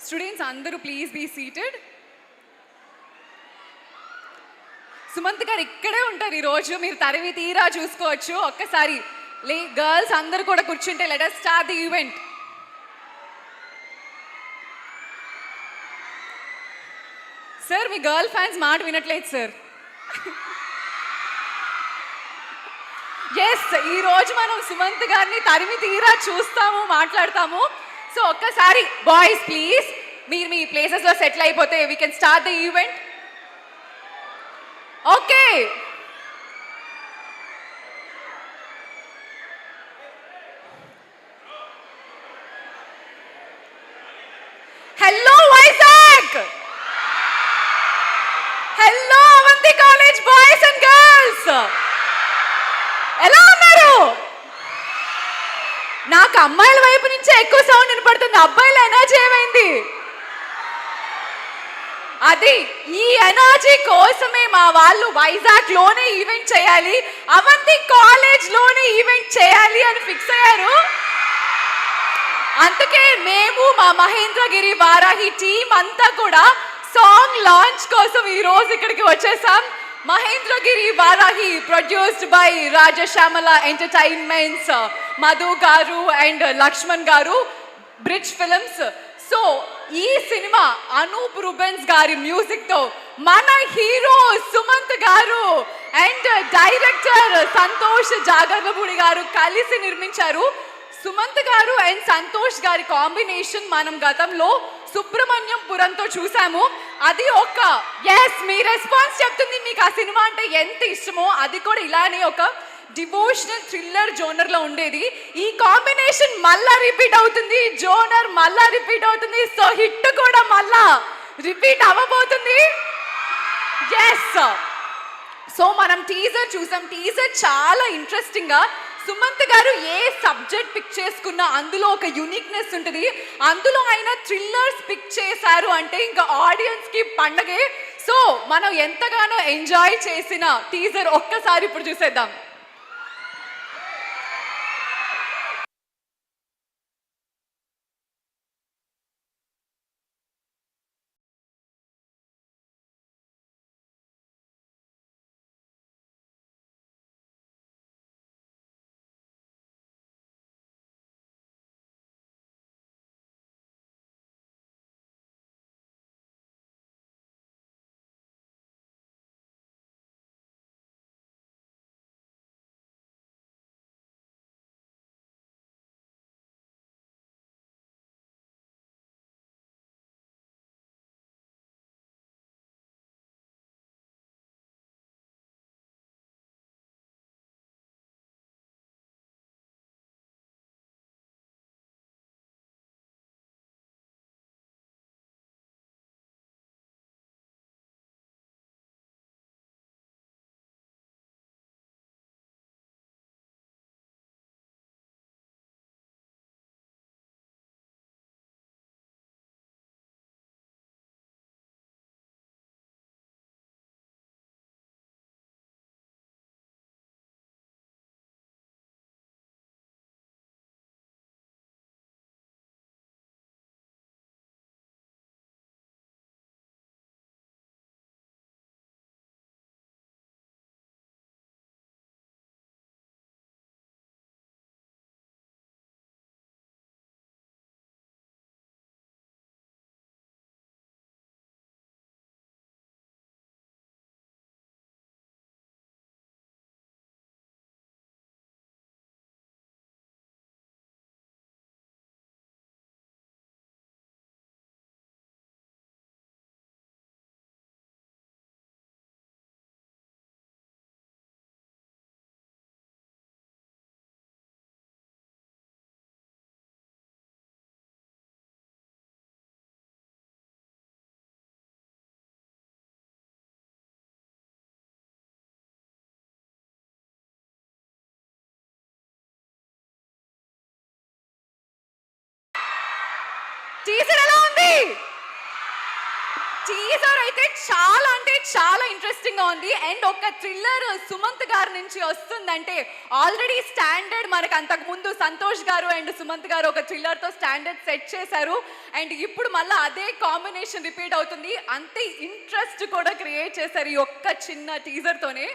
Students అందరూ please be seated. Sumanth గారు ఇక్కడే ఉంటారు ఈరోజు, మీరు తరివి తీరా చూసుకోవచ్చు. ఒక్కసారి గర్ల్స్ అందరూ కూడా కూర్చుంటే let us start the event. Sir me girl fans మాట వినట్లేదు సార్. ఎస్, ఈరోజు మనం సుమంత్ గారిని తరిమి తీరా చూస్తాము, మాట్లాడతాము. సో ఒక్కసారి బాయ్స్ ప్లీజ్ మీరు మీ ప్లేసెస్లో సెటిల్ అయిపోతే we can start the event. Okay, hello Vizag, hello Avanti college boys and girls, ఎలా ఉన్నారు? నాకు అమ్మాయిల వైపు నుంచే ఎక్కువ సౌండ్ వినపడుతుంది, అబ్బాయిల ఎనర్జీ ఏమైంది? అది ఈ ఎనర్జీ కోసమే మా వాళ్ళు వైజాగ్ లోనే ఈవెంట్ చేయాలి, అవంతి కాలేజ్ లోనే ఈవెంట్ చేయాలి అని ఫిక్స్ అయ్యారు. అందుకే మేము మా మహేంద్రగిరి వారాహి టీమ్ అంతా కూడా సాంగ్ లాంచ్ కోసం ఈ రోజు ఇక్కడికి వచ్చేసాం. Mahendragiri Varahi produced by Rajashyamala entertainments, Madhu garu and Lakshman గారు, బ్రిడ్జ్ ఫిల్మ్స్. సో ఈ సినిమా అనూప్ రూబెన్స్ గారి మ్యూజిక్ తో మన హీరో సుమంత్ గారు అండ్ డైరెక్టర్ సంతోష్ జాగర్లపూడి గారు కలిసి నిర్మించారు. సుమంత్ గారు అండ్ సంతోష్ గారి కాంబినేషన్ మనం గతంలో సుబ్రహ్మణ్యం పురంతో చూసాము. అది ఒక మీ రెస్పాన్స్ చెప్తుంది మీకు ఆ సినిమా అంటే ఎంత ఇష్టమో. అది కూడా ఇలానే ఒక డివోషనల్ థ్రిల్లర్ జోనర్ లో ఉండేది. ఈ కాంబినేషన్ మళ్ళా రిపీట్ అవుతుంది, జోనర్ మళ్ళా రిపీట్ అవుతుంది. సో హిట్ కూడా మళ్ళా రిపీట్ అవ్వబోతుంది. ఎస్, సో మనం టీజర్ చూసాం. టీజర్ చాలా ఇంట్రెస్టింగ్ గా సుమంత్ గారు ఏ సబ్జెక్ట్ పిక్ చేసుకున్నా అందులో ఒక యూనిక్నెస్ ఉంటుంది. అందులో ఆయన థ్రిల్లర్స్ పిక్ చేశారు అంటే ఇంకా ఆడియన్స్ కి పండగే. సో మనం ఎంతగానో ఎంజాయ్ చేసిన టీజర్ ఒక్కసారి ఇప్పుడు చూసేద్దాం. టీజర్ ఎలా ఉంది? టీజర్ అయితే చాలా అంటే చాలా ఇంట్రెస్టింగ్ గా ఉంది. అండ్ ఒక థ్రిల్లర్ సుమంత్ గారి నుంచి వస్తుందంటే ఆల్రెడీ స్టాండర్డ్ మనకు అంతకు ముందు సంతోష్ గారు అండ్ సుమంత్ గారు ఒక థ్రిల్లర్ తో స్టాండర్డ్ సెట్ చేశారు. అండ్ ఇప్పుడు మళ్ళీ అదే కాంబినేషన్ రిపీట్ అవుతుంది. అంతే ఇంట్రెస్ట్ కూడా క్రియేట్ చేశారు ఈ ఒక్క చిన్న టీజర్ తోనే.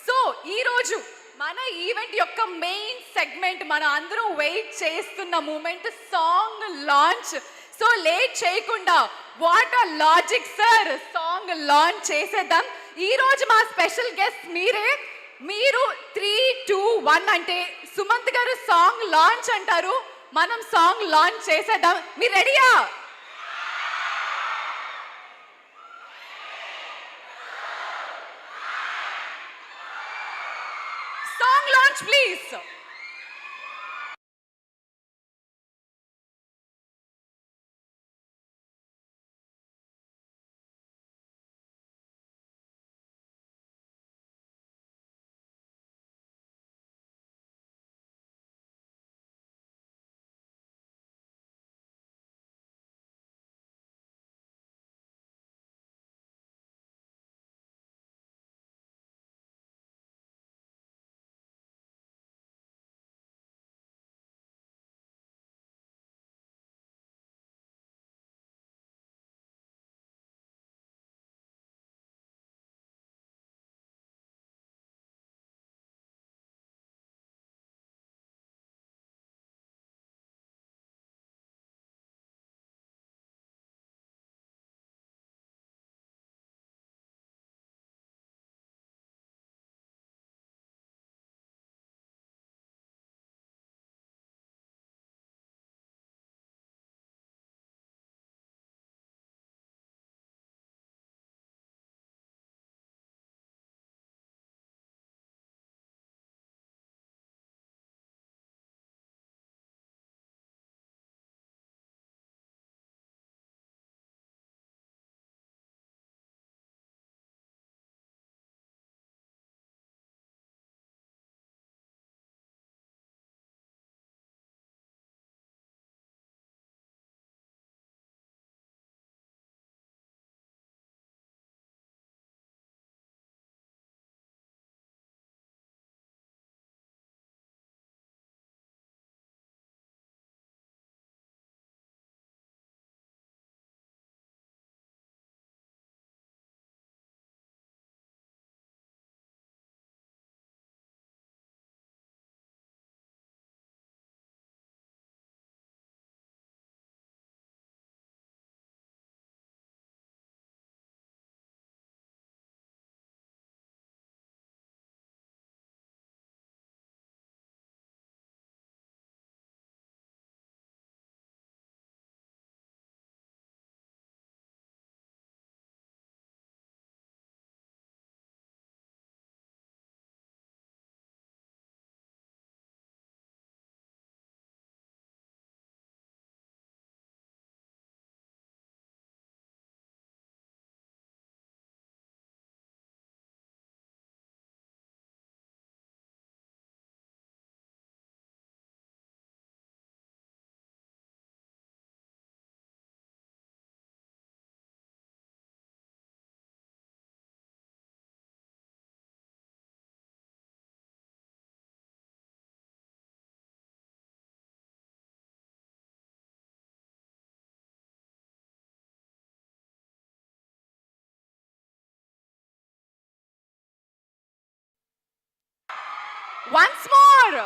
సో ఈ రోజు మన ఈవెంట్ యొక్క మెయిన్ సెగ్మెంట్, మన అందరూ వెయిట్ చేస్తున్న moment, song launch. So late చేయకుండా what a logic sir, song launch చేసేద్దాం. ఈ రోజు మా స్పెషల్ గెస్ట్ మీరే. మీరు 3, 2, 1 అంటే సుమంత్ గారు సాంగ్ లాంచ్ అంటారు, మనం సాంగ్ లాంచ్ చేసేద్దాం. మీరు రెడీయా? Song launch please. Once more.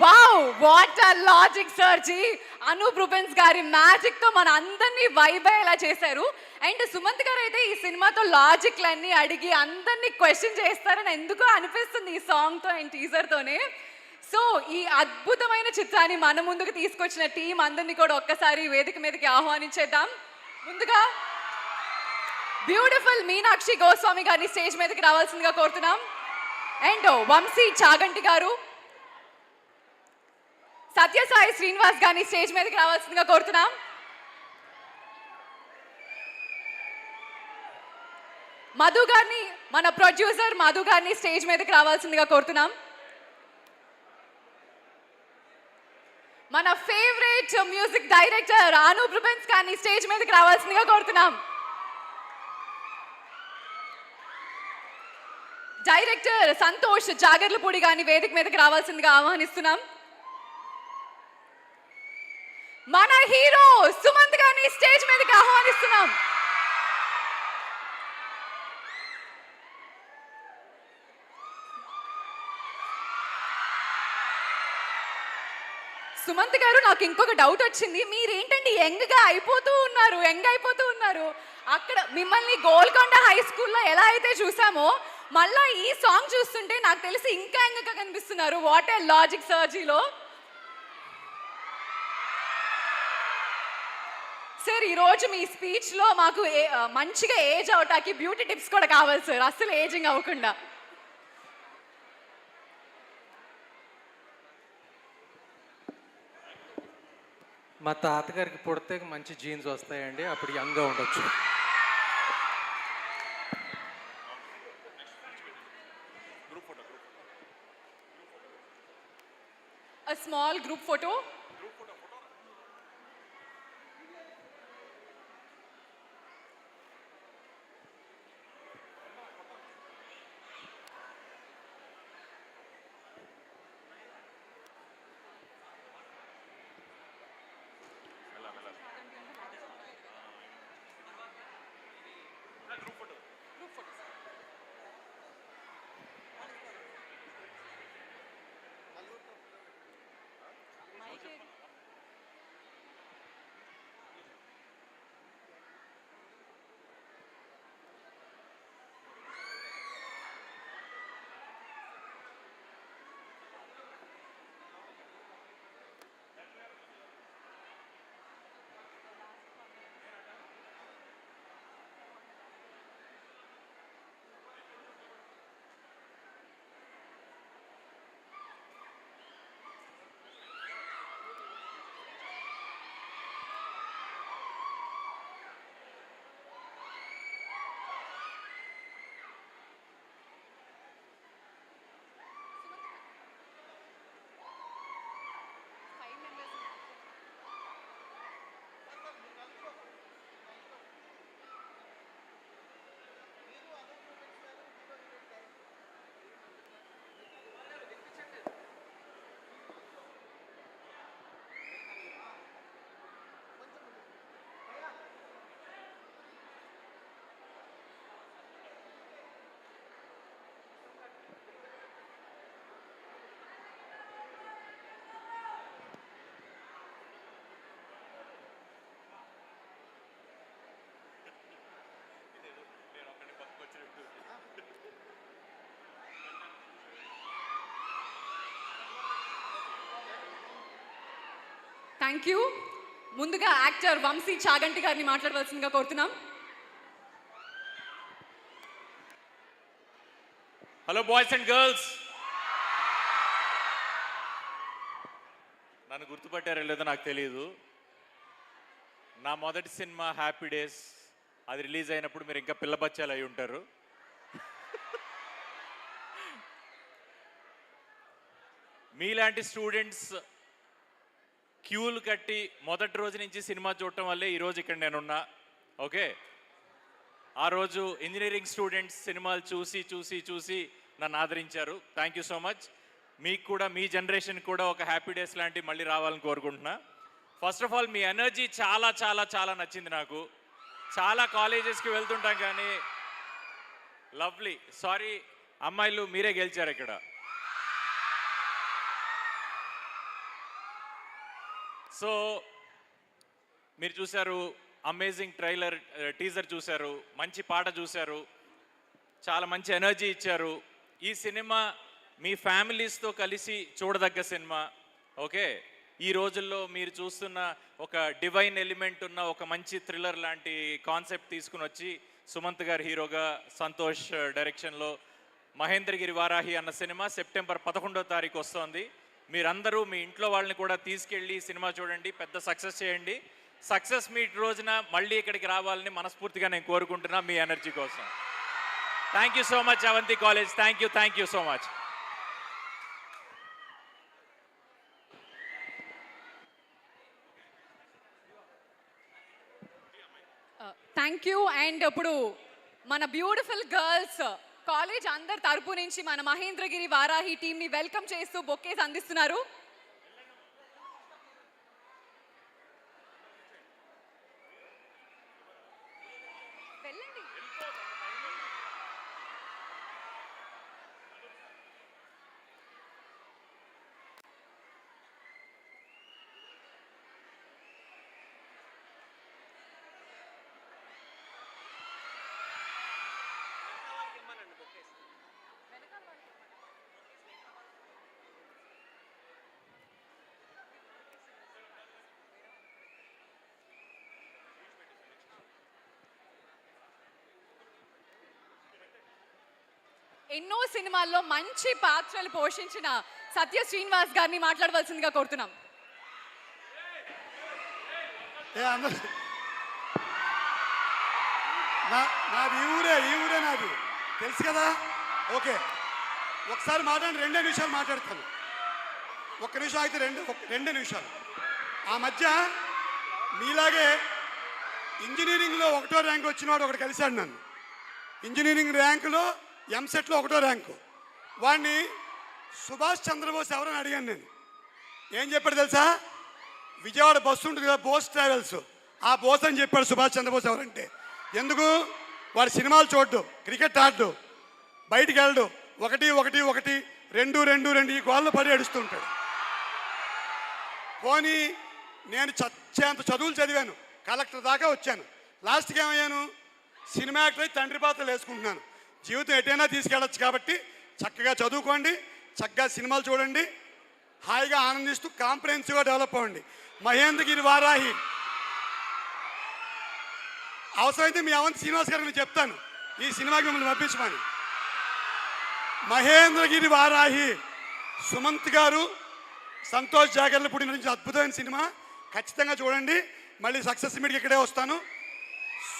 Wow, what a logic సర్జీ. అనూప్ రూబెన్స్ గారి మ్యాజిక్ తో మన అందరినీ వైబ్ అయ్యేలా చేశారు. అండ్ సుమంత్ గారు అయితే ఈ సినిమాతో లాజిక్లన్నీ అడిగి అందరినీ క్వశ్చన్ చేస్తారని ఎందుకో అనిపిస్తుంది ఈ సాంగ్ తో అండ్ టీజర్ తోనే. సో ఈ అద్భుతమైన చిత్రాన్ని మన ముందుకు తీసుకొచ్చిన టీం అందరినీ కూడా ఒక్కసారి వేదిక మీదకి ఆహ్వానించేద్దాం. ముందుగా బ్యూటిఫుల్ మీనాక్షి గోస్వామి గారిని స్టేజ్ మీదకి రావాల్సిందిగా కోరుతున్నాం. అండ్ వంశీ చాగంటి గారు, సత్యసాయి శ్రీనివాస్ గారిని స్టేజ్ మీదకి రావాల్సిందిగా కోరుతున్నాం. మధు గారిని, మన ప్రొడ్యూసర్ మధు గారిని స్టేజ్ మీదకి రావాల్సిందిగా కోరుతున్నాం. మన favourite music director Anoop Rubens గారిని స్టేజ్ మీదకి రావాల్సిందిగా కోరుతున్నాం. డైరెక్టర్ సంతోష్ జాగర్లపూడి గారిని వేదిక మీదకి రావాల్సిందిగా ఆహ్వానిస్తున్నాం. మన హీరో సుమంత్ గారిని స్టేజ్ మీదకి ఆహ్వానిస్తున్నాం. సుమంత్ గారు, నాకు ఇంకొక డౌట్ వచ్చింది. మీరేంటండి యంగ్ అయిపోతూ ఉన్నారు. అక్కడ మిమ్మల్ని గోల్కొండ హై స్కూల్లో ఎలా అయితే చూసామో మళ్ళా ఈ సాంగ్ చూస్తుంటే నాకు తెలిసి ఇంకా యంగ్గా కనిపిస్తున్నారు. వాట్ ఏ లాజిక్ సర్జీలో. సార్, ఈరోజు మీ స్పీచ్లో మాకు మంచిగా ఏజ్ అవటానికి బ్యూటీ టిప్స్ కూడా కావాలి సార్, అస్సలు ఏజింగ్ అవ్వకుండా. మా తాతగారికి పుడితే మంచి జీన్స్ వస్తాయండి, అప్పుడు యంగ్గా ఉండొచ్చు. A small group photo. Thank you. ముందుగా యాక్టర్ వంశీ చాగంటి గారిని మాట్లాడవలసిందిగా కోరుతున్నాం. హలో బాయ్స్ అండ్ గర్ల్స్, నన్ను గుర్తుపట్టారో లేదో నాకు తెలియదు. నా మొదటి సినిమా హ్యాపీ డేస్, అది రిలీజ్ అయినప్పుడు మీరు ఇంకా పిల్ల బచ్చాలు అయి ఉంటారు. మీలాంటి స్టూడెంట్స్ క్యూలు కట్టి మొదటి రోజు నుంచి సినిమా చూడటం వల్లే ఈరోజు ఇక్కడ నేనున్నా. ఓకే, ఆ రోజు ఇంజనీరింగ్ స్టూడెంట్స్ సినిమాలు చూసి చూసి చూసి నన్ను ఆదరించారు. Thank you so much. మీకు కూడా, మీ జనరేషన్ కూడా ఒక హ్యాపీ డేస్ లాంటివి మళ్ళీ రావాలని కోరుకుంటున్నా. First of all me energy చాలా చాలా చాలా నచ్చింది నాకు. చాలా కాలేజెస్కి వెళ్తుంటాం కానీ లవ్లీ. సారీ అమ్మాయిలు, మీరే గెలిచారు ఇక్కడ. సో మీరు చూశారు, అమేజింగ్ ట్రైలర్, టీజర్ చూశారు, మంచి పాట చూశారు, చాలా మంచి ఎనర్జీ ఇచ్చారు. ఈ సినిమా మీ ఫ్యామిలీస్తో కలిసి చూడదగ్గ సినిమా. ఓకే, ఈ రోజుల్లో మీరు చూస్తున్న ఒక డివైన్ ఎలిమెంట్ ఉన్న ఒక మంచి థ్రిల్లర్ లాంటి కాన్సెప్ట్ తీసుకుని వచ్చి సుమంత్ గారు హీరోగా, సంతోష్ డైరెక్షన్లో మహేంద్రగిరి వారాహి అన్న సినిమా సెప్టెంబర్ 11వ తారీఖు వస్తోంది. మీరందరూ మీ ఇంట్లో వాళ్ళని కూడా తీసుకెళ్ళి సినిమా చూడండి, పెద్ద సక్సెస్ చేయండి. సక్సెస్ మీట్ రోజున మళ్ళీ ఇక్కడికి రావాలని మనస్ఫూర్తిగా నేను కోరుకుంటున్నా మీ ఎనర్జీ కోసం. Thank you so much Avanti college. Thank you so much. Thank you. And ఇప్పుడు మన బ్యూటిఫుల్ గర్ల్స్ కాలేజ్ అందరి తరపు నుంచి మన మహేంద్రగిరి వారాహి టీంని వెల్కమ్ చేస్తూ బొకేస్ అందిస్తున్నారు. ఎన్నో సినిమాల్లో మంచి పాత్రలు పోషించిన సత్య శ్రీనివాస్ గారిని మాట్లాడవలసిందిగా కోరుతున్నాం. నాది ఈ ఊరే నాది తెలుసు కదా. ఓకే, ఒకసారి మాట్లాడి 2 నిమిషాలు మాట్లాడతాను. 1 నిమిషం అయితే 2 నిమిషాలు. ఆ మధ్య మీలాగే ఇంజనీరింగ్లో 1వ ర్యాంక్ వచ్చినవాడు ఒకటి కలిశాడు నన్ను. ఇంజనీరింగ్ ర్యాంకులో ఎంసెట్లో 1వ ర్యాంకు. వాడిని సుభాష్ చంద్రబోస్ ఎవరని అడిగాను నేను. ఏం చెప్పాడు తెలుసా? విజయవాడ బస్సు ఉంటుంది కదా, బోస్ ట్రావెల్స్, ఆ బోస్ అని చెప్పాడు సుభాష్ చంద్రబోస్ ఎవరంటే. ఎందుకు? వాడు సినిమాలు చూడ్డు, క్రికెట్ ఆడ్డు, బయటికి వెళ్ళడు, 1 1 1 2 2 2 ఈ గోళ్ళు పడి ఏడుస్తుంటాడు. పోనీ నేను చచ్చేంత చదువులు చదివాను, కలెక్టర్ దాకా వచ్చాను. లాస్ట్కి ఏమయ్యాను? సినిమా యాక్టర్ అయి తండ్రి పాత్రలు వేసుకుంటున్నాను. జీవితం ఎటైనా తీసుకెళ్ళచ్చు కాబట్టి చక్కగా చదువుకోండి, చక్కగా సినిమాలు చూడండి, హాయిగా ఆనందిస్తూ కాంప్రహెన్సివ్గా డెవలప్ అవ్వండి. మహేంద్రగిరి వారాహి అవసరమైతే మీ అవంతి శ్రీనివాస్ గారికి నేను చెప్తాను ఈ సినిమాకి మిమ్మల్ని పంపించమని. మహేంద్రగిరి వారాహి సుమంత్ గారు, సంతోష్ జాగర్ల పుడిన నుంచి అద్భుతమైన సినిమా, ఖచ్చితంగా చూడండి. మళ్ళీ సక్సెస్ మీట్కి ఇక్కడే వస్తాను.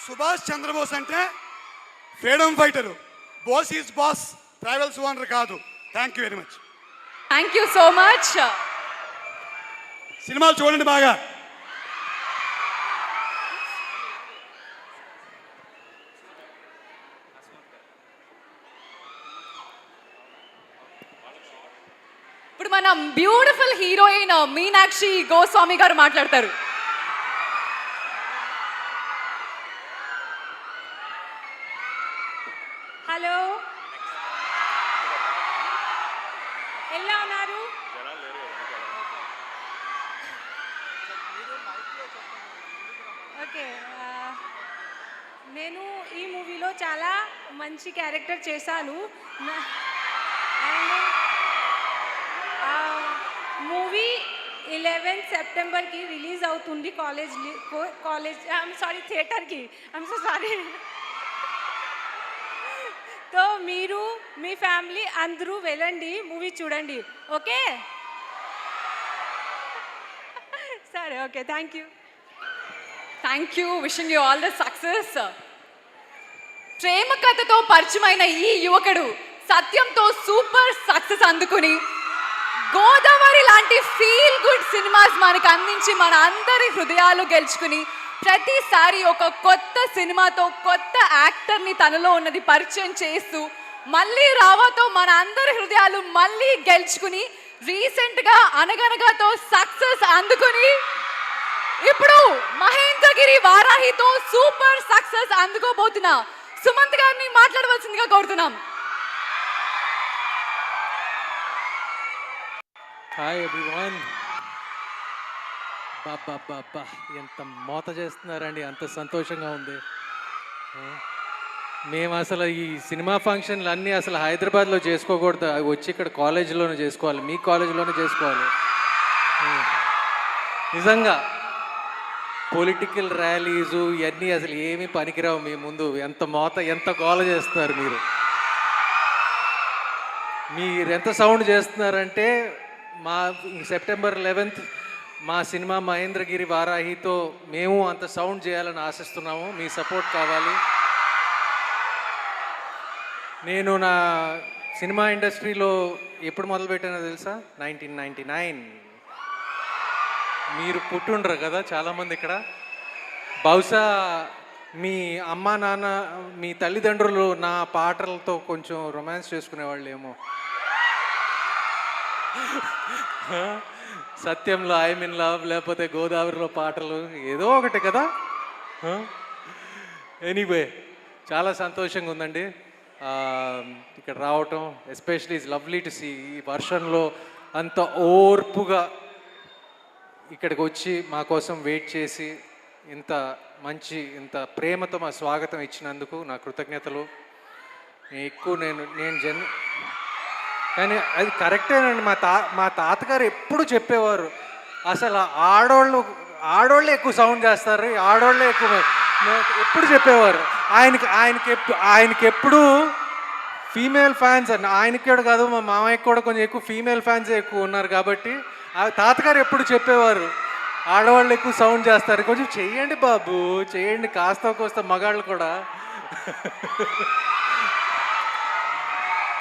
సుభాష్ చంద్రబోస్ అంటే freedom fighter, Bose is boss, travels owner కాదు. Thank you very much. Thank you so much. సినిమాలు చూడండి బాగా. ఇప్పుడు మన బ్యూటిఫుల్ హీరోయిన్ మీనాక్షి గోస్వామి గారు మాట్లాడతారు. హలో, ఎలా ఉన్నారు? ఓకే, నేను ఈ మూవీలో చాలా మంచి క్యారెక్టర్ చేశాను. అండ్ మూవీ 11 సెప్టెంబర్కి రిలీజ్ అవుతుంది థియేటర్కి. I'm so sorry. సో మీరు మీ ఫ్యామిలీ అందరూ వెళ్ళండి, మూవీ చూడండి. ఓకే సరే, okay, thank you. Thank you. Wishing you all the success. ప్రేమ కథతో పరిచయమైన ఈ యువకుడు సత్యంతో సూపర్ సక్సెస్ అందుకుని గోదావరి లాంటి ఫీల్ గుడ్ సినిమాస్ మనకు అందించి మన అందరి హృదయాలు గెలుచుకుని ప్రతిసారి ఒక కొత్త సినిమాతో కొత్త యాక్టర్ని తనలో ఉన్నది పరిచయం చేస్తూ మళ్ళీ రావాతో మన అందరి హృదయాలు మళ్ళీ గెలుచుకుని రీసెంట్గా అనగనగాతో సక్సెస్ అందుకుని ఇప్పుడు మహేంద్రగిరి వారాహితో సూపర్ సక్సెస్ అందుకోబోతున్న సుమంత్ గారిని మాట్లాడవలసిందిగా కోరుతున్నాం. Hi everyone. బాబ్బా ఎంత మోత చేస్తున్నారండి, అంత సంతోషంగా ఉంది. ఆ, మేము అసలు ఈ సినిమా ఫంక్షన్లు అన్నీ అసలు హైదరాబాద్లో చేసుకోకూడదు, అవి వచ్చి ఇక్కడ కాలేజీలోనే చేసుకోవాలి, మీ కాలేజీలోనే చేసుకోవాలి. నిజంగా పొలిటికల్ ర్యాలీసు ఇవన్నీ అసలు ఏమీ పనికిరావు మీ ముందు. ఎంత మోత, ఎంత గోల చేస్తున్నారు మీరు. మీరు ఎంత సౌండ్ చేస్తున్నారంటే మా సెప్టెంబర్ 11th మా సినిమా మహేంద్రగిరి వారాహితో మేము అంత సౌండ్ చేయాలని ఆశిస్తున్నాము. మీ సపోర్ట్ కావాలి. నేను నా సినిమా ఇండస్ట్రీలో ఎప్పుడు మొదలుపెట్టానో తెలుసా? 1999. మీరు పుట్టుండ్రు కదా చాలామంది ఇక్కడ. బహుశా మీ అమ్మా నాన్న, మీ తల్లిదండ్రులు నా పాటలతో కొంచెం రొమాన్స్ చేసుకునేవాళ్ళు ఏమో. సత్యంలో ఐఎమ్ ఇన్ లవ్, లేకపోతే గోదావరిలో పాటలు, ఏదో ఒకటి కదా. ఎనీవే చాలా సంతోషంగా ఉందండి ఇక్కడ రావటం. Especially it's lovely to see ఈ వర్షంలో అంత ఓర్పుగా ఇక్కడికి వచ్చి మా కోసం వెయిట్ చేసి ఇంత మంచి, ఇంత ప్రేమతో మా స్వాగతం ఇచ్చినందుకు నా కృతజ్ఞతలు. నేను కానీ అది కరెక్టేనండి. మా తాతగారు ఎప్పుడు చెప్పేవారు, అసలు ఆడోళ్ళే ఎక్కువ సౌండ్ చేస్తారు, ఆడోళ్ళే ఎక్కువ ఎప్పుడు చెప్పేవారు. ఆయనకి ఎప్పుడు ఫీమేల్ ఫ్యాన్స్ అన్న, ఆయనకి కాదు మా మామయ్యకి కూడా కొంచెం ఎక్కువ ఫీమేల్ ఫ్యాన్స్ ఎక్కువ ఉన్నారు కాబట్టి తాతగారు ఎప్పుడు చెప్పేవారు, ఆడవాళ్ళు ఎక్కువ సౌండ్ చేస్తారు, కొంచెం చెయ్యండి బాబు చెయ్యండి, కాస్త కోస్త మగాళ్ళు కూడా.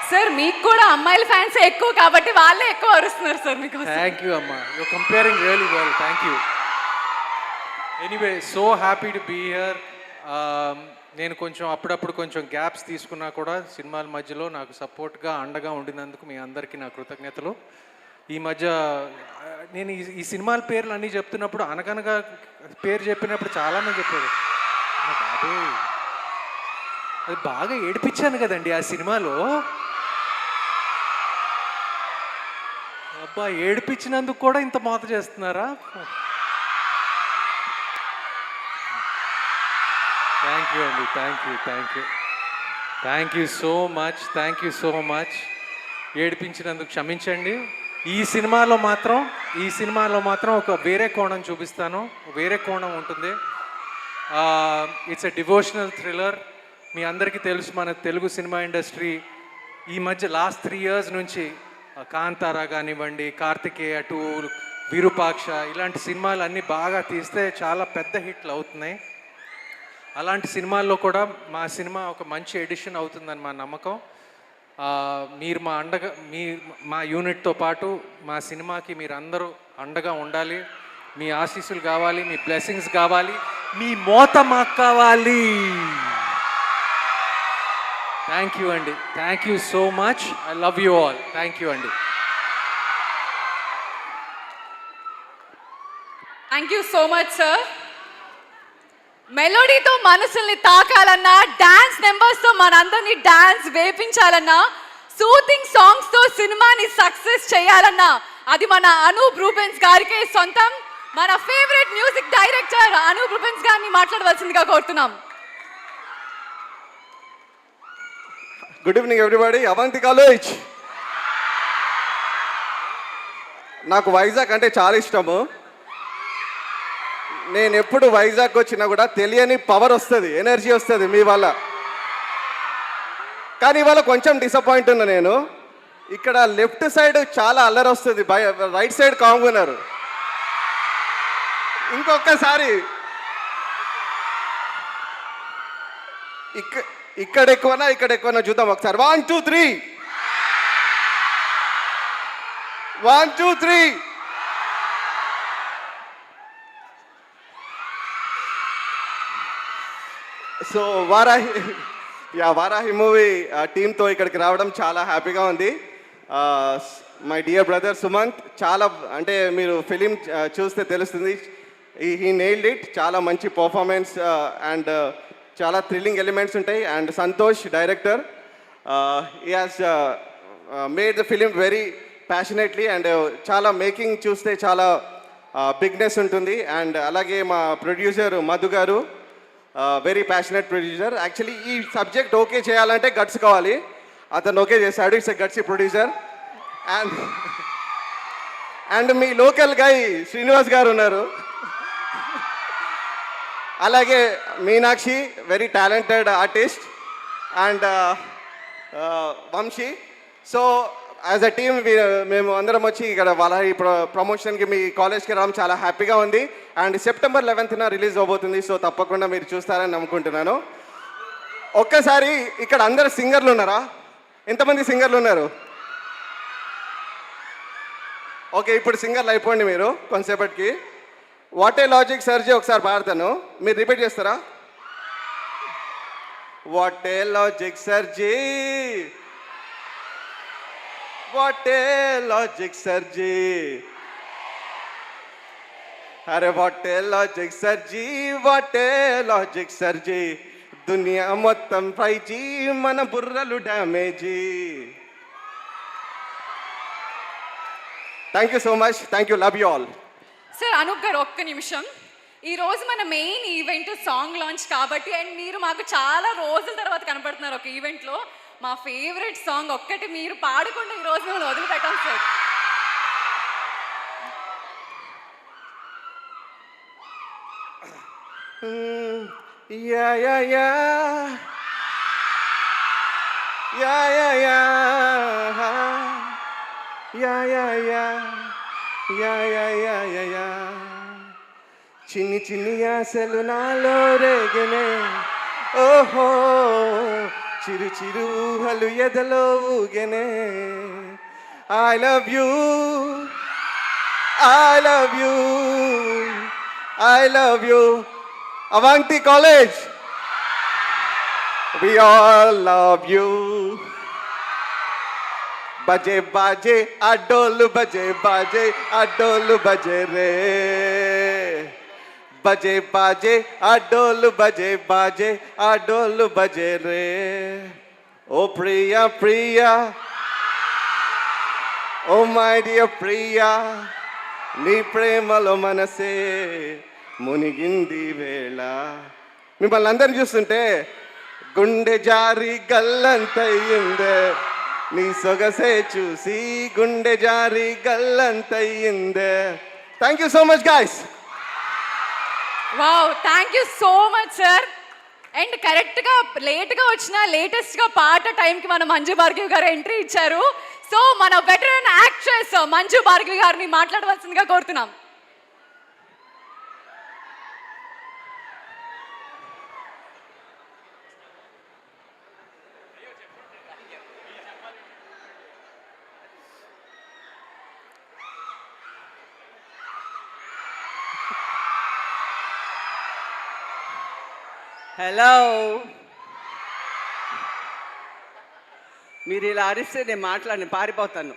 సార్ మీకు కూడా అమ్మాయిల ఫ్యాన్స్ ఎక్కువ కాబట్టి వాళ్ళే ఎక్కువ అరుస్తున్నారు సార్ మీకు. థ్యాంక్ యూ అమ్మా, you comparing really well, thank you. Anyway so happy to be here. నేను కొంచెం అప్పుడప్పుడు కొంచెం గ్యాప్స్ తీసుకున్నా కూడా సినిమాల మధ్యలో నాకు సపోర్ట్గా అండగా ఉండినందుకు మీ అందరికీ నా కృతజ్ఞతలు. ఈ మధ్య నేను ఈ సినిమాల పేర్లు అన్నీ చెప్తున్నప్పుడు అనగనగా పేరు చెప్పినప్పుడు చాలామంది చెప్పారు, బాబు అది బాగా ఏడిపించాను కదండి ఆ సినిమాలో. అబ్బా ఏడిపించినందుకు కూడా ఇంత మోత చేస్తున్నారా? థ్యాంక్ యూ అండి, థ్యాంక్ యూ సో మచ్. ఏడిపించినందుకు క్షమించండి. ఈ సినిమాలో మాత్రం ఒక వేరే కోణం చూపిస్తాను, వేరే కోణం ఉంటుంది. It's a devotional thriller. మీ అందరికీ తెలుసు మన తెలుగు సినిమా ఇండస్ట్రీ ఈ మధ్య లాస్ట్ 3 years నుంచి కాంతారా కానివ్వండి, కార్తికేయ 2, విరూపాక్ష ఇలాంటి సినిమాలు అన్నీ బాగా తీస్తే చాలా పెద్ద హిట్లు అవుతున్నాయి. అలాంటి సినిమాల్లో కూడా మా సినిమా ఒక మంచి ఎడిషన్ అవుతుందని మా నమ్మకం. మీరు మా యూనిట్తో పాటు మా సినిమాకి మీరు అందరూ అండగా ఉండాలి. మీ ఆశీస్సులు కావాలి, మీ బ్లెస్సింగ్స్ కావాలి, మీ మోత మాకు కావాలి. థ్యాంక్ యూ అండి, thank you so much. I love you all. Thank you అండి. Thank you so much sir. మెలోడీతో మనసుల్ని తాకాలన్నా, డాన్స్ నెంబర్స్తో మనందరినీ డాన్స్ వేపించాలన్నా, సూతింగ్ సాంగ్స్తో సినిమాని సక్సెస్ చేయాలన్నా అది మన అనూప్ రూబెన్స్ గారికే సొంతం. మన favourite music director Anoop Rubens గారిని మాట్లాడవలసిందిగా కోరుతున్నాం. Good evening everybody. Avanti college. నాకు వైజాగ్ అంటే చాలా ఇష్టము. నేను ఎప్పుడు వైజాగ్ వచ్చినా కూడా తెలియని పవర్ వస్తుంది, ఎనర్జీ వస్తుంది మీ వల్ల. కానీ ఇవాళ కొంచెం డిసప్పాయింట్ ఉన్నా నేను. ఇక్కడ లెఫ్ట్ సైడ్ చాలా అల్లరి వస్తుంది, రైట్ సైడ్ కాంగ్ ఉన్నారు. ఇంకొకసారి ఇక్కడ ఎక్కువనా చూద్దాం ఒకసారి. 1 2 3. 1 2 3. సో వారాహి మూవీ టీంతో ఇక్కడికి రావడం చాలా హ్యాపీగా ఉంది. మై డియర్ బ్రదర్ సుమంత్, చాలా అంటే మీరు ఫిలిం చూస్తే తెలుస్తుంది, హీ నెయిల్డ్ ఇట్. చాలా మంచి పర్ఫార్మెన్స్ అండ్ చాలా థ్రిల్లింగ్ ఎలిమెంట్స్ ఉంటాయి. And Santosh director, he has made the film very passionately. And చాలా మేకింగ్ చూస్తే చాలా బిగ్నెస్ ఉంటుంది. అండ్ అలాగే మా ప్రొడ్యూసర్ మధు గారు వెరీ ప్యాషనెట్ ప్రొడ్యూసర్. యాక్చువల్లీ ఈ సబ్జెక్ట్ ఓకే చేయాలంటే గట్స్ కావాలి, అతను ఓకే చేశాడు. It's a gutsy producer. And and మీ లోకల్ గై శ్రీనివాస్ గారు ఉన్నారు. అలాగే Meenakshi very talented artist, and Vamsi. So as a team మేము అందరం వచ్చి ఇక్కడ వాళ్ళ ఈ ప్రమోషన్కి మీ కాలేజ్కి రావడం చాలా హ్యాపీగా ఉంది. అండ్ సెప్టెంబర్ 11th రిలీజ్ అవబోతుంది. సో తప్పకుండా మీరు చూస్తారని నమ్ముకుంటున్నాను. ఒక్కసారి ఇక్కడ అందరు సింగర్లు ఉన్నారా? ఎంతమంది సింగర్లు ఉన్నారు? ఓకే, ఇప్పుడు సింగర్లు అయిపోండి మీరు కొంతసేపటికి. వాట్ ఏ లాజిక్ సర్జీ ఒకసారి పాడతాను, మీరు రిపీట్ చేస్తారా? What a logic సర్జీ, what a logic సర్జీ, అరే what a logic సర్జీ, what a logic సర్జీ, దునియా మొత్తం 5G, మన బుర్రలు damage. Thank you so much, thank you, love you all. Sir Anoop గారు ఒక్క నిమిషం. ఈ రోజు మన మెయిన్ ఈవెంట్ సాంగ్ లాంచ్ కాబట్టి, అండ్ మీరు మాకు చాలా రోజుల తర్వాత కనపడుతున్నారు ఒక ఈవెంట్లో. మా ఫేవరెట్ సాంగ్ ఒక్కటి మీరు పాడకుండా ఈ రోజు మేము వదిలిపెట్టాం సార్. యా యా యా యా యా యా యా యా యా యా యా యా యా యా, చిన్ని చిన్ని ఆశలు నాలో రేగనే, ఓహో చిరు చిరు ఊహలు ఎదలో ఊగెనే. I love you, I love you, I love you. Avanthi college, we all love you. బజే బాజే అడ్డోలు, బజే బాజే అడ్డోలు బజే రే, బజే బాజే అడ్డోలు, బజే బాజే అడ్డోలు బజే రే. ఓ ప్రియా ప్రియా, ఓ మై డియర్ ప్రియా, నీ ప్రేమలో మనసే మునిగింది వేళ. మిమ్మల్ని అందరిని చూస్తుంటే గుండె జారి గల్లంతయ్యిందే, నీ సొగసే చూసి గుండె జారి గల్లంతయ్యిందే. Thank you so much guys. Wow, thank you so much sir. And కరెక్ట్గా లేట్గా వచ్చిన లేటెస్ట్గా పాట టైంకి మన మంజు భార్గవి గారు ఎంట్రీ ఇచ్చారు. సో మన వెటరన్ యాక్ట్రెస్ మంజు భార్గవి గారిని మాట్లాడవలసిందిగా కోరుతున్నాం. హలో, మీరు ఇలా అరిస్తే నేను మాట్లాడిన పారిపోతాను.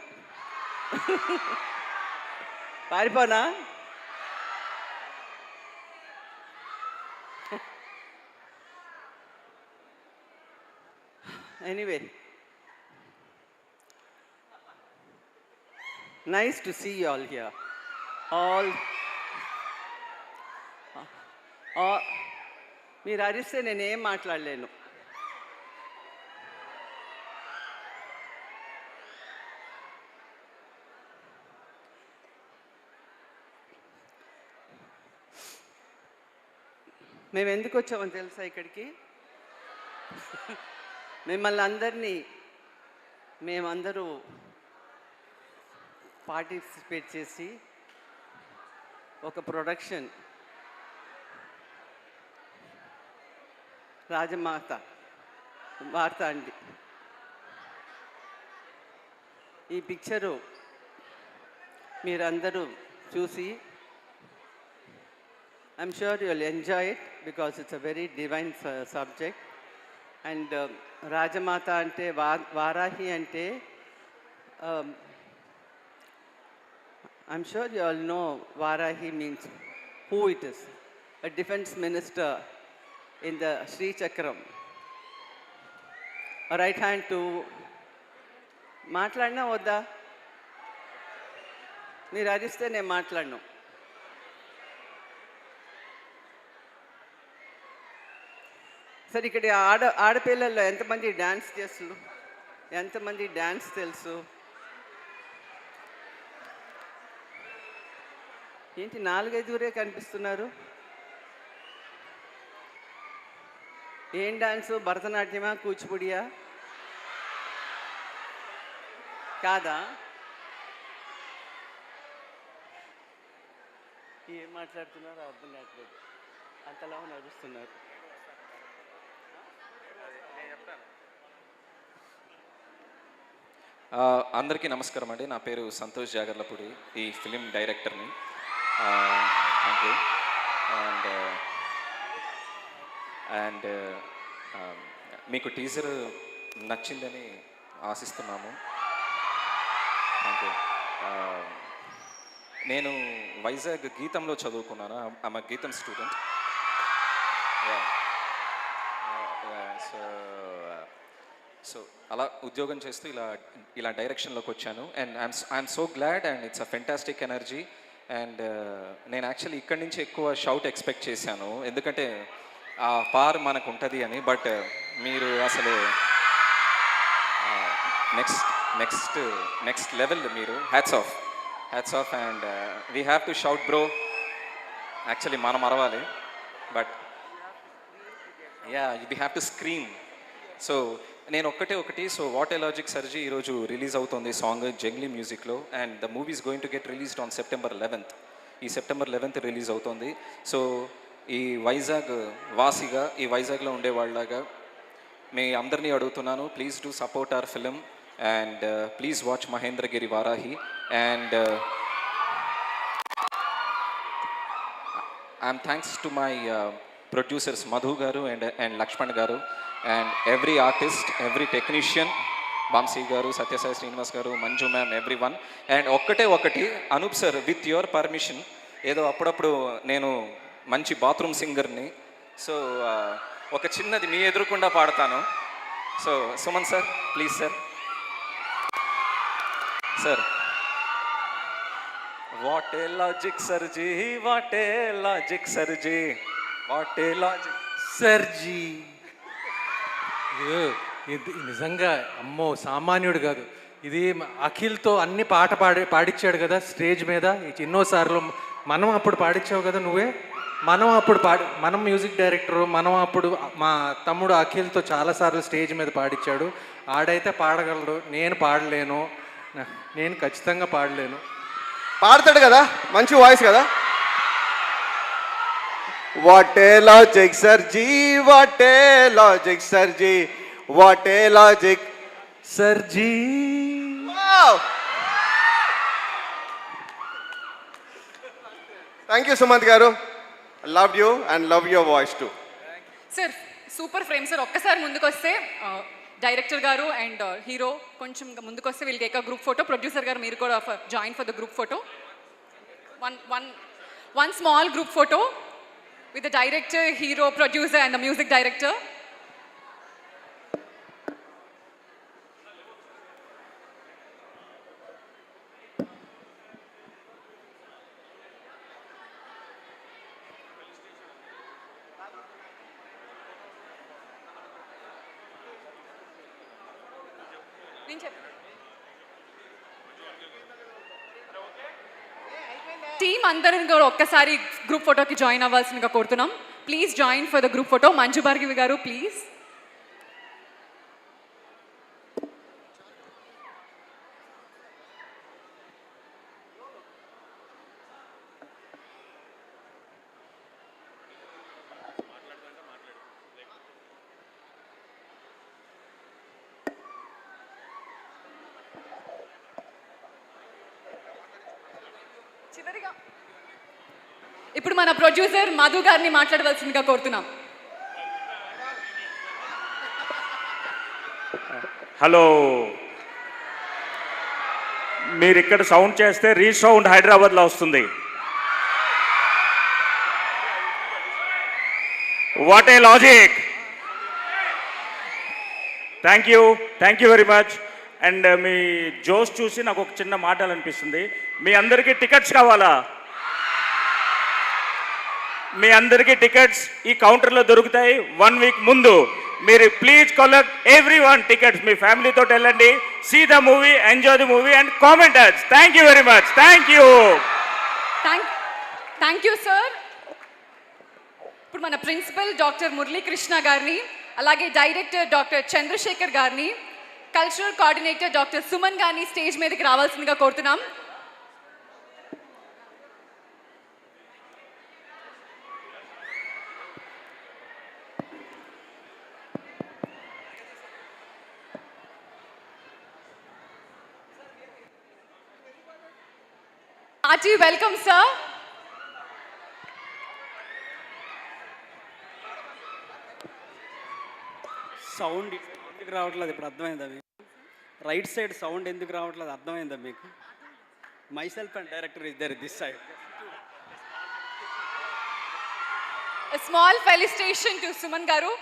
పారిపోనా? Anyway, nice to see you all here. All మీరు అరిస్తే నేనేం మాట్లాడలేను. మేము ఎందుకు వచ్చామని తెలుసా ఇక్కడికి? మిమ్మల్ని అందరినీ మేమందరూ పార్టిసిపేట్ చేసి ఒక ప్రొడక్షన్ రాజమాత వార్త అండి. ఈ పిక్చరు మీరందరూ చూసి I'm sure you will enjoy it because it's a very divine subject. And రాజమాత అంటే వారాహి అంటే I'm sure you all know Varahi means who it is. a defense minister in the Sri Chakram. A right hand to మాట్లాడినా వద్దా? మీరు అరిస్తే నేను మాట్లాడను. సరే ఇక్కడ ఆడపిల్లల్లో ఎంతమంది డ్యాన్స్ చేస్తున్నారు? ఎంతమంది డ్యాన్స్ తెలుసు? ఏంటి 4-5 కనిపిస్తున్నారు? ఏం డాన్సు? భరతనాట్యమా, కూచిపూడియా? కాదా? ఏం మాట్లాడుతున్నారో అర్థం కావట్లేదు, అంతలా నడుస్తున్నారు. అందరికీ నమస్కారం అండి. నా పేరు సంతోష్ జాగర్లపూడి, ఈ ఫిలిం డైరెక్టర్ని. Thank you. అండ్ మీకు టీజర్ నచ్చిందని ఆశిస్తున్నాము. Thank you. నేను వైజాగ్ గీతంలో చదువుకున్నాను. ఐఎమ్ గీతం స్టూడెంట్. సో అలా ఉద్యోగం చేస్తూ ఇలా డైరెక్షన్లోకి వచ్చాను. And I'm so glad and it's a fantastic energy. And నేను యాక్చువల్లీ ఇక్కడి నుంచి ఎక్కువ షౌట్ ఎక్స్పెక్ట్ చేశాను, ఎందుకంటే ఆ పార్ మనకు ఉంటుంది అని. బట్ మీరు అసలు నెక్స్ట్ లెవెల్ మీరు. Hats off and we have to shout bro. Actually మనం అరవాలి, but we have to scream. So నేను ఒకటి so what a logic sir ji ఈరోజు రిలీజ్ అవుతుంది సాంగ్ జంగ్లీ మ్యూజిక్లో. And the movie is going to get released on September 11th. ఈ September 11th release అవుతుంది. So ఈ వైజాగ్ వాసిగా, ఈ వైజాగ్లో ఉండేవాళ్ళగా మీ అందరినీ అడుగుతున్నాను, please do support our film and please watch Mahendragiri Varahi. And I'm thanks to my producers Madhu garu and Lakshman garu and every artist, every technician, Vamsi garu, Satyasai Srinivas garu, Manju ma'am, every one. And ఒకటి Anoop sir, with your permission, ఏదో అప్పుడప్పుడు నేను మంచి బాత్రూమ్ సింగర్ని, సో ఒక చిన్నది మీ ఎదురుకుండా పాడతాను. So Suman sir, please sir. What a logic సర్జీ, what a logic సర్జీ, what a logic sir ji. ఇది నిజంగా అమ్మో సామాన్యుడు కాదు. ఇది అఖిల్తో అన్ని పాట పాడించాడు కదా స్టేజ్ మీద ఎన్నోసార్లు. మనం అప్పుడు పాడించావు కదా నువ్వే. మనం మ్యూజిక్ డైరెక్టరు, మనం అప్పుడు మా తమ్ముడు అఖిల్తో చాలాసార్లు స్టేజ్ మీద పాడించాడు. ఆడైతే పాడగలడు, నేను పాడలేను, నేను ఖచ్చితంగా పాడలేను. పాడతాడు కదా, మంచి వాయిస్ కదా. What a logic సర్జీ, what a logic సర్జీ, what a logic sir ji. Thank you Sumanth garu. Love you and love your voice too. Sir super frame sir. ఒక్కసారి ముందుకు వస్తే డైరెక్టర్ గారు అండ్ హీరో కొంచెం ముందుకు వస్తే వీళ్ళకి ఏక గ్రూప్ ఫోటో. ప్రొడ్యూసర్ గారు మీరు కూడా join for the group photo. One small group photo with the director, hero, producer and the music director. Team అందరం కూడా ఒక్కసారి గ్రూప్ ఫోటోకి జాయిన్ అవ్వాల్సిందిగా కోరుతున్నాం. Please join for the group photo. Manju Bhargavi గారు ప్లీజ్. ఇప్పుడు మన ప్రొడ్యూసర్ మధు గారిని మాట్లాడవలసిందిగా కోరుతున్నాం. హలో, మీరు ఇక్కడ సౌండ్ చేస్తే రీసౌండ్ హైదరాబాద్లో వస్తుంది. What a logic. Thank you very much. And మీ జోష్ చూసి నాకు ఒక చిన్న మాట అనిపిస్తుంది. మీ అందరికీ టికెట్స్ కావాలా? మీ అందరికీ టికెట్స్ ఈ కౌంటర్లో దొరుకుతాయి 1 వీక్ ముందు. మీరు please collect every one tickets. మీ ఫ్యామిలీతో వెళ్ళండి, see the movie, enjoy the movie and comment us. Thank you very much. Thank you. Thank you sir. ఇప్పుడు మన ప్రిన్సిపల్ డాక్టర్ మురళీకృష్ణ గారిని, అలాగే డైరెక్టర్ డాక్టర్ చంద్రశేఖర్ గారిని, కల్చరల్ కోఆర్డినేటర్ డాక్టర్ సుమన్ గారిని స్టేజ్ మీదకి రావాల్సిందిగా కోరుతున్నాం. Hearty welcome, sir. సౌండ్ ఎందుకు రావట్లేదు ఇప్పుడు అర్థమైందా మీకు? రైట్ సైడ్ సౌండ్ ఎందుకు రావట్లేదు అర్థమైందా మీకు? Myself and director is there this side. A small felicitation to Suman garu.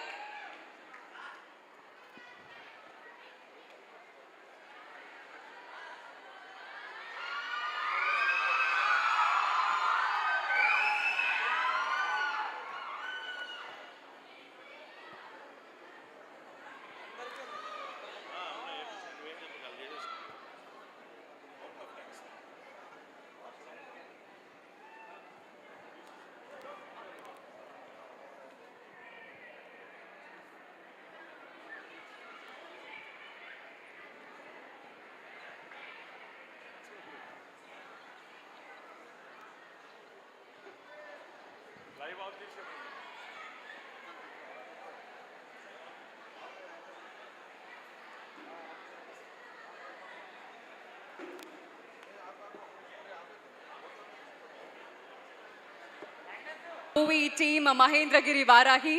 Movie team Mahendragiri Varahi.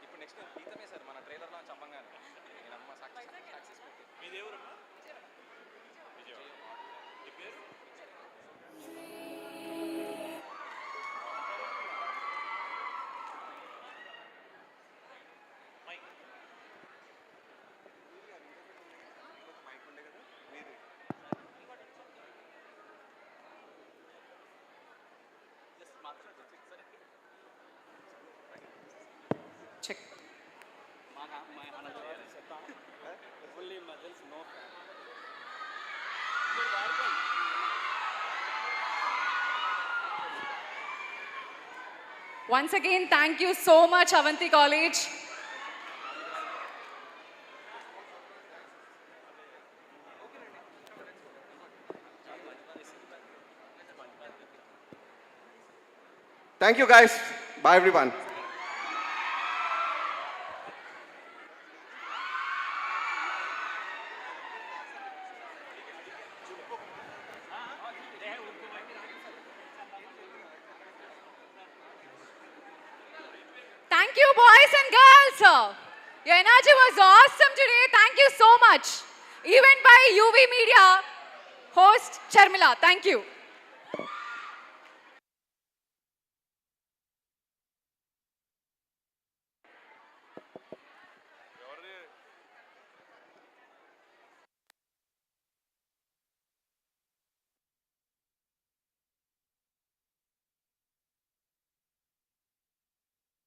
ఇప్పుడు నెక్స్ట్ గీతమే సార్ మన ట్రైలర్లో చంపంగానే నేనమ్మ సక్సెస్ మీది ఎవరమ్మా? Check. Only muscles no fan. Once again, thank you so much, Avanti College. Thank you guys. Bye everyone. Thank you, boys and girls. Your energy was awesome today. Thank you so much. Event by UV Media, host Charmila. Thank you.